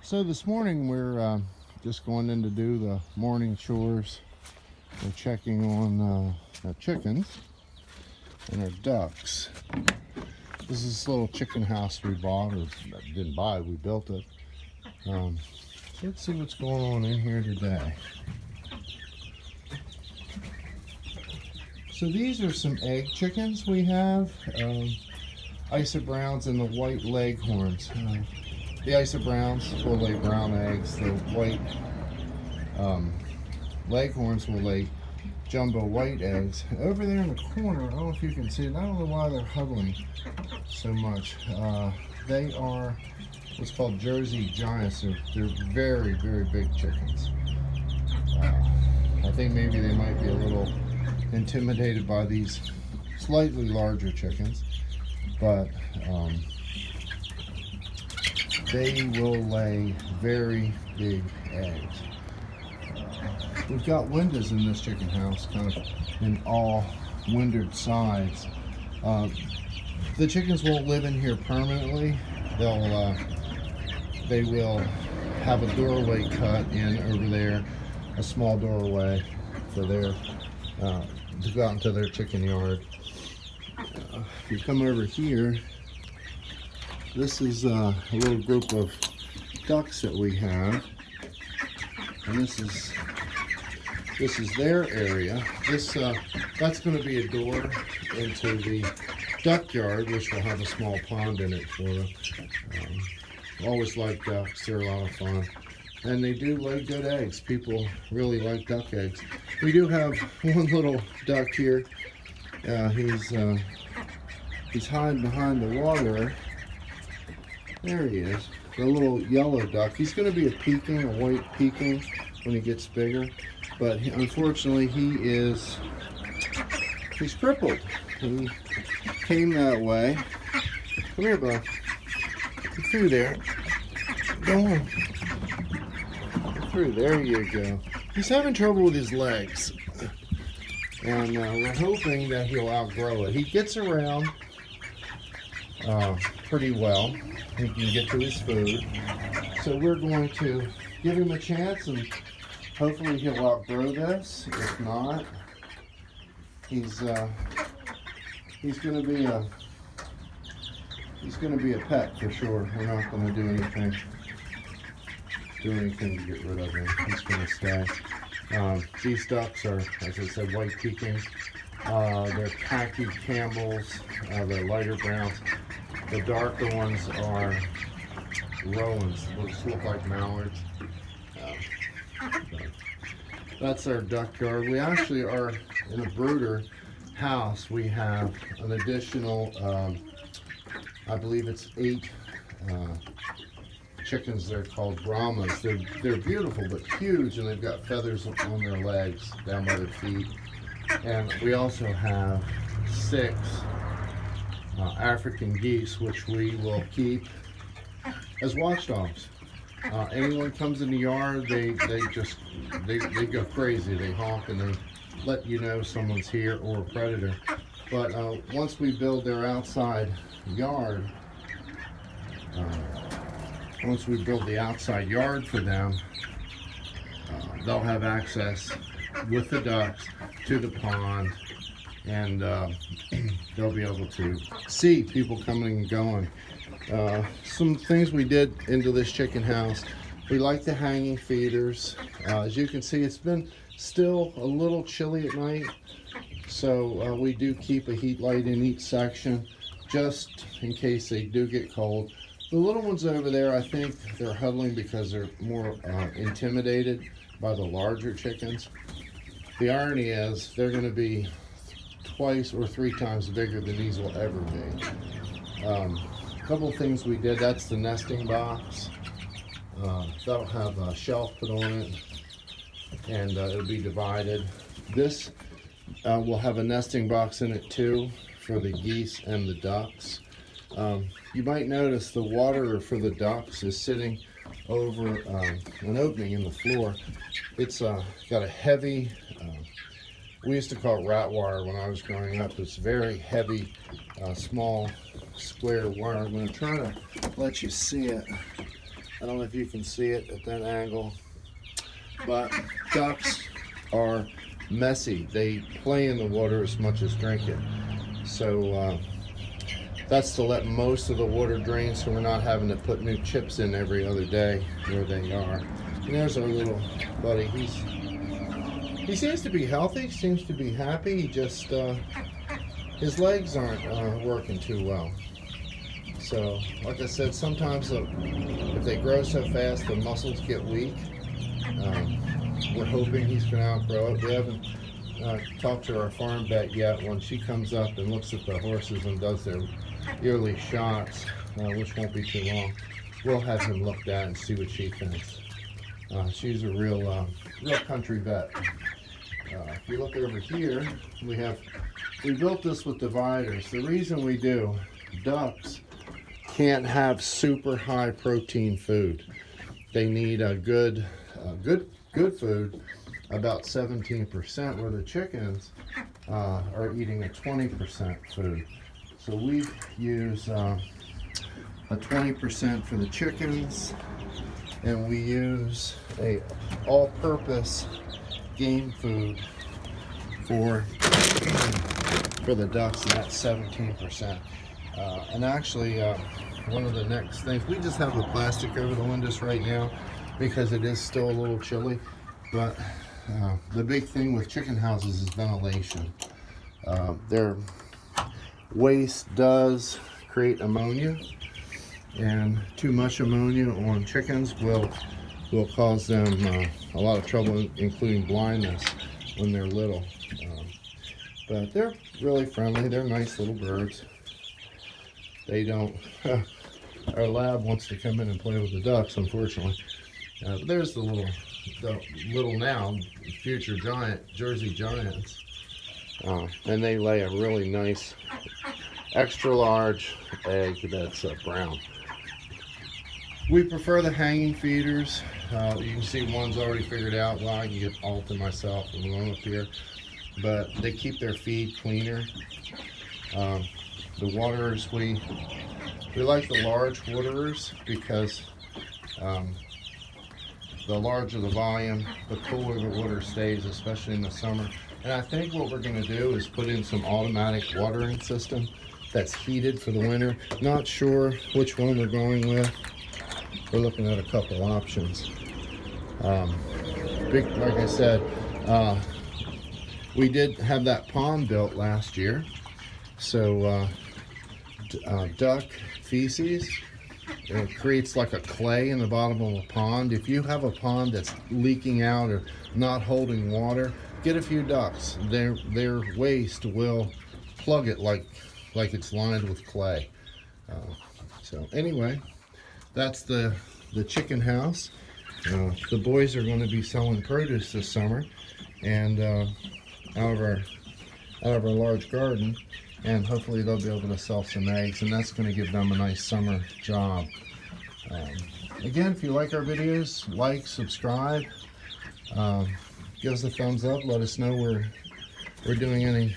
So this morning we're just going in to do the morning chores. We're checking on our chickens and our ducks. This is this little chicken house we bought, or didn't buy, we built it. So let's see what's going on in here today. So these are some egg chickens we have. Isa Browns and the white leghorns. The Isa Browns will lay brown eggs. The white leghorns will lay jumbo white eggs. Over there in the corner, I don't know if you can see it. I don't know why they're huddling so much. They are what's called Jersey Giants. They're very, very big chickens. I think maybe they might be a little intimidated by these slightly larger chickens, but they will lay very big eggs. We've got windows in this chicken house, kind of in all windowed sides. The chickens won't live in here permanently. They will have a doorway cut in over there, a small doorway for their to go out into their chicken yard. If you come over here, this is a little group of ducks that we have, and this is their area. That's going to be a door into the duck yard, which will have a small pond in it for them. Always like ducks; they're a lot of fun, and they do lay good eggs. People really like duck eggs. We do have one little duck here. He's hiding behind the water. There he is, the little yellow duck. He's going to be a white Peking when he gets bigger, but unfortunately he's crippled. He came that way. Come here, bud. Get through there. Go on. Get through. There you go. He's having trouble with his legs, and we're hoping that he'll outgrow it. He gets around pretty well. He can get to his food. So we're going to give him a chance, and hopefully he'll outgrow this. If not, he's going to be a pet for sure. We're not going to do anything to get rid of him. He's going to stay. These ducks are, as I said, white Pekings. They're khaki camels. They're lighter browns. The darker ones are Rowans, which look like mallards. That's our duck yard. We actually are in a brooder house. We have an additional, I believe it's 8 chickens. They're called Brahmas. They're beautiful but huge, and they've got feathers on their legs down by their feet. And we also have 6 African geese, which we will keep as watchdogs. Anyone comes in the yard, they go crazy. They honk and they let you know someone's here or a predator. But once we build their outside yard, once we build the outside yard for them, they'll have access with the ducks to the pond, and they'll be able to see people coming and going. Some things we did into this chicken house: we like the hanging feeders. As you can see, it's been still a little chilly at night, so we do keep a heat light in each section just in case they do get cold. The little ones over there, I think they're huddling because they're more intimidated by the larger chickens. The irony is they're going to be twice or 3 times bigger than these will ever be. A couple of things we did: that's the nesting box. That'll have a shelf put on it, and it'll be divided. This will have a nesting box in it too for the geese and the ducks. You might notice the water for the ducks is sitting over an opening in the floor. It's got a heavy, we used to call it rat wire when I was growing up. It's very heavy, small square wire. I'm going to try to let you see it. I don't know if you can see it at that angle, but ducks are messy. They play in the water as much as drink it. So that's to let most of the water drain, so we're not having to put new chips in every other day where they are. And there's our little buddy. He seems to be healthy, seems to be happy. He just his legs aren't working too well. So, like I said, sometimes if they grow so fast, the muscles get weak. We're hoping he's going to outgrow it. We haven't talked to our farm vet yet. When she comes up and looks at the horses and does their yearly shots, which won't be too long, we'll have him looked at and see what she thinks. She's a real country vet. If you look over here, we built this with dividers. The reason we do, ducks can't have super high protein food. They need a good food, about 17%, where the chickens are eating a 20% food. So we use a 20% for the chickens, and we use a all-purpose game food for the ducks, and that's 17%. And actually, one of the next things, we just have the plastic over the windows right now because it is still a little chilly, but the big thing with chicken houses is ventilation. Their waste does create ammonia, and too much ammonia on chickens will cause them a lot of trouble, including blindness when they're little. But they're really friendly. They're nice little birds. They don't, our lab wants to come in and play with the ducks, unfortunately. But there's the little now future giant, Jersey Giants. And they lay a really nice, extra large egg that's brown. We prefer the hanging feeders. You can see one's already figured out. Well, I can get all to myself and one up here. But they keep their feed cleaner. The waterers, we like the large waterers because the larger the volume, the cooler the water stays, especially in the summer. And I think what we're going to do is put in some automatic watering system that's heated for the winter. Not sure which one we're going with. We're looking at a couple options. Like I said, we did have that pond built last year. So duck feces, it creates like a clay in the bottom of a pond. If you have a pond that's leaking out or not holding water, get a few ducks. Their waste will plug it like it's lined with clay. So anyway, that's the chicken house. The boys are going to be selling produce this summer, and out of our large garden, and hopefully they'll be able to sell some eggs, and that's going to give them a nice summer job. Again, if you like our videos, like, subscribe, give us a thumbs up, let us know we're doing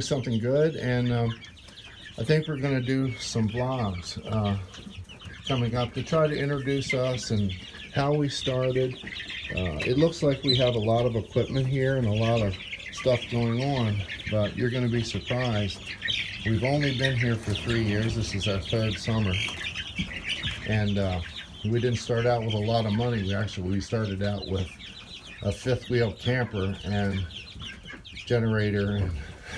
something good, and I think we're going to do some vlogs coming up to try to introduce us and how we started. It looks like we have a lot of equipment here and a lot of stuff going on, but you're going to be surprised. We've only been here for 3 years. This is our 3rd summer, and we didn't start out with a lot of money. We started out with a 5th wheel camper and generator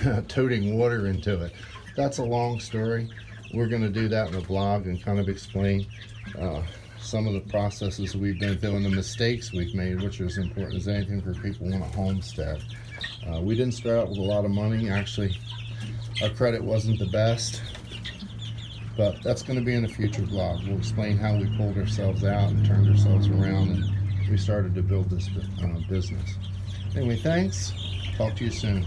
and toting water into it. That's a long story. We're going to do that in a vlog and kind of explain some of the processes we've been through and the mistakes we've made, which is important as anything for people who want a homestead. We didn't start out with a lot of money. Actually, our credit wasn't the best, but that's going to be in a future vlog. We'll explain how we pulled ourselves out and turned ourselves around, and we started to build this business. Anyway, thanks. Talk to you soon.